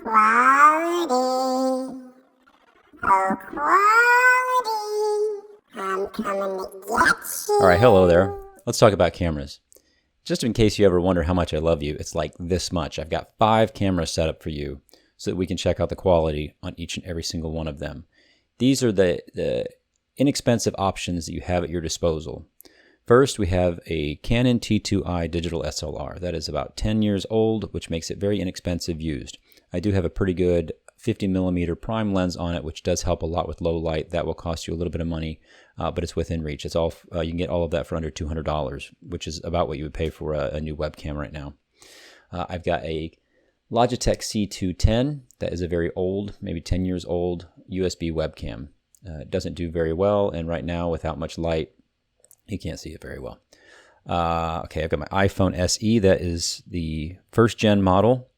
quality. Oh, quality. I'm coming to get you. All right, hello there. Let's talk about cameras. Just in case you ever wonder how much I love you, it's like this much. I've got 5 cameras set up for you so that we can check out the quality on each and every single one of them. These are the inexpensive options that you have at your disposal. First, we have a Canon T2i Digital SLR. That is about 10 years old, which makes it very inexpensive used. I do have a pretty good 50mm prime lens on it, which does help a lot with low light. That will cost you a little bit of money, but it's within reach. It's all you can get all of that for under $200, which is about what you would pay for a new webcam right now. I've got a Logitech C210. That is a very old, maybe 10 years old USB webcam. It doesn't do very well, and right now, without much light, you can't see it very well. Okay, I've got my iPhone SE. That is the first gen model,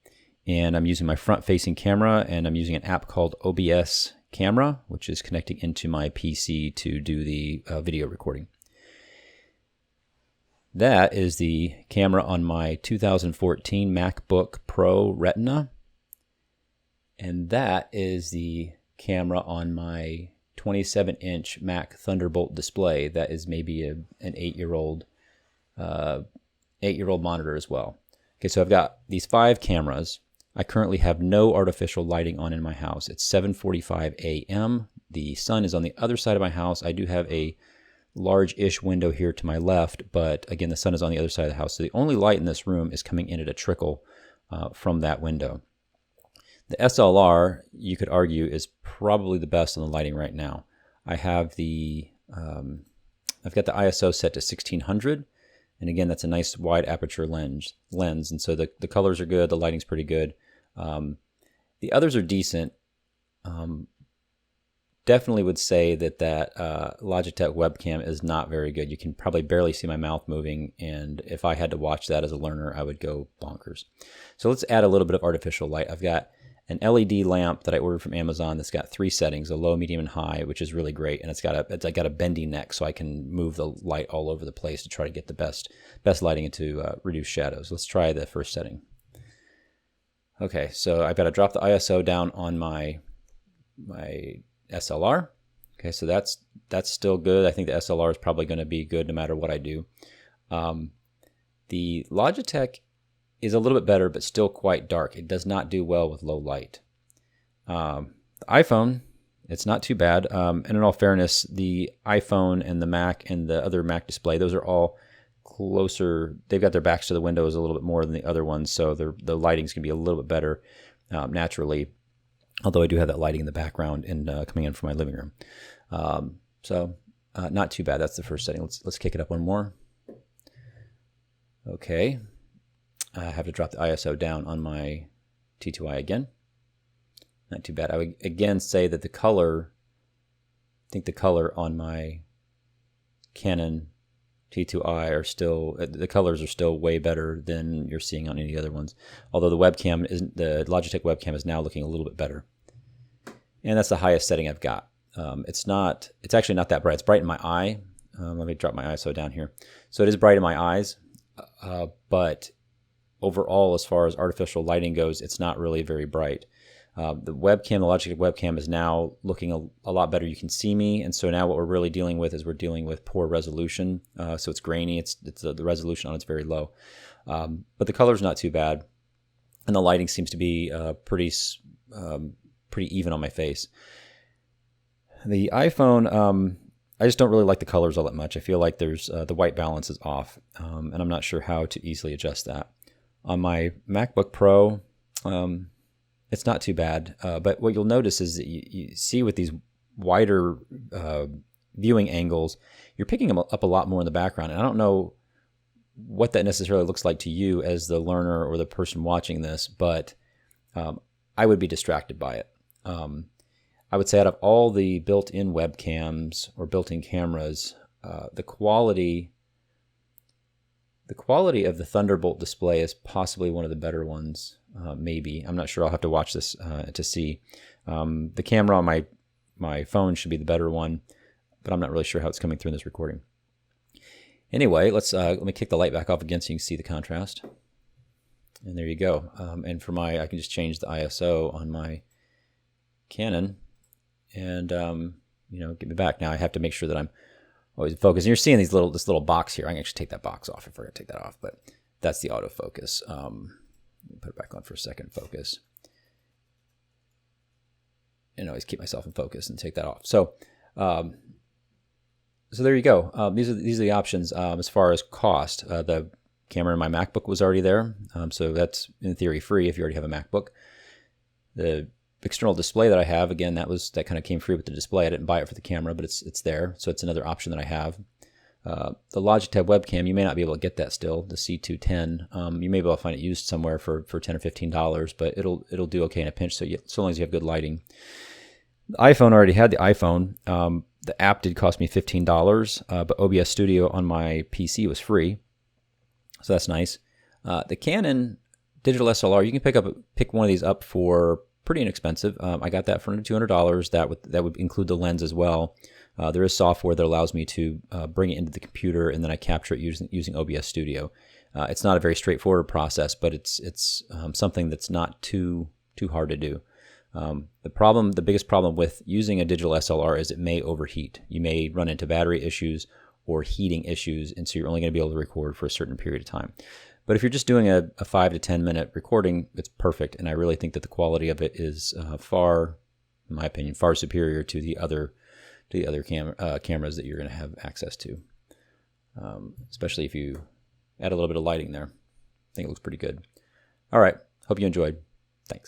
and I'm using my front-facing camera, and I'm using an app called OBS Camera, which is connecting into my PC to do the video recording. That is the camera on my 2014 MacBook Pro Retina, and that is the camera on my 27-inch Mac Thunderbolt display. That is maybe an 8-year-old monitor as well. Okay, so I've got these 5 cameras. I currently have no artificial lighting on in my house. It's 7:45 a.m. The sun is on the other side of my house. I do have a large-ish window here to my left, but again, the sun is on the other side of the house. So the only light in this room is coming in at a trickle from that window. The SLR, you could argue, is probably the best on the lighting right now. I have the, I've got the ISO set to 1600, and again, that's a nice wide aperture lens, and so the colors are good, the lighting's pretty good. The others are decent. Definitely would say that Logitech webcam is not very good. You can probably barely see my mouth moving, and if I had to watch that as a learner, I would go bonkers. So let's add a little bit of artificial light. I've got an LED lamp that I ordered from Amazon that's got 3 settings, a low, medium, and high, which is really great. And it's got a bendy neck, so I can move the light all over the place to try to get the best lighting and to reduce shadows. Let's try the first setting. Okay, so I've got to drop the ISO down on my SLR. Okay, so that's still good. I think the SLR is probably going to be good no matter what I do. The Logitech is a little bit better, but still quite dark. It does not do well with low light. The iPhone, it's not too bad. And in all fairness, the iPhone and the Mac and the other Mac display, those are all closer. They've got their backs to the windows a little bit more than the other ones, so the lighting's going to be a little bit better naturally. Although I do have that lighting in the background and coming in from my living room. So not too bad. That's the first setting. Let's kick it up one more. Okay. I have to drop the ISO down on my T2i again. Not too bad. I would again say that the color, I think the color on my Canon T2i are still, the colors are still way better than you're seeing on any other ones. Although the Logitech webcam is now looking a little bit better. And that's the highest setting I've got. It's actually not that bright. It's bright in my eye. Let me drop my ISO down here. So it is bright in my eyes, but overall, as far as artificial lighting goes, it's not really very bright. The Logitech webcam is now looking a lot better. You can see me, and so now what we're really dealing with is poor resolution. So it's grainy. The resolution on it's very low, but the color's not too bad, and the lighting seems to be pretty even on my face. The iPhone, I just don't really like the colors all that much. I feel like there's the white balance is off, and I'm not sure how to easily adjust that. On my MacBook Pro, it's not too bad, but what you'll notice is that you see with these wider viewing angles, you're picking them up a lot more in the background. And I don't know what that necessarily looks like to you as the learner or the person watching this, but I would be distracted by it. I would say out of all the built-in webcams or built-in cameras, the quality of the Thunderbolt display is possibly one of the better ones. Maybe. I'm not sure. I'll have to watch this to see. The camera on my phone should be the better one, but I'm not really sure how it's coming through in this recording. Anyway, let me kick the light back off again so you can see the contrast. And there you go. And for I can just change the ISO on my Canon and, get me back. Now I have to make sure that I'm always focused. And you're seeing this little box here. I can actually take that box off if I forgot to take that off, but that's the autofocus. Put it back on for a second, focus. And always keep myself in focus and take that off. So, so there you go. These are the options as far as cost. The camera in my MacBook was already there, so that's in theory free if you already have a MacBook. The external display that I have, again, that kind of came free with the display. I didn't buy it for the camera, but it's there, so it's another option that I have. The Logitech webcam, you may not be able to get that still, the C210. You may be able to find it used somewhere for $10 or $15, but it'll do okay in a pinch, so long as you have good lighting. The iPhone, I already had the iPhone. The app did cost me $15, but OBS Studio on my PC was free, so that's nice. The Canon Digital SLR, you can pick one of these up for pretty inexpensive. I got that for under $200. That would include the lens as well. There is software that allows me to bring it into the computer, and then I capture it using OBS Studio. It's not a very straightforward process, but it's something that's not too hard to do. The biggest problem with using a digital SLR is it may overheat. You may run into battery issues or heating issues, and so you're only going to be able to record for a certain period of time. But if you're just doing a 5 to 10 minute recording, it's perfect, and I really think that the quality of it is far, in my opinion, far superior to the other cameras that you're going to have access to, especially if you add a little bit of lighting there. I think it looks pretty good. All right, hope you enjoyed. Thanks.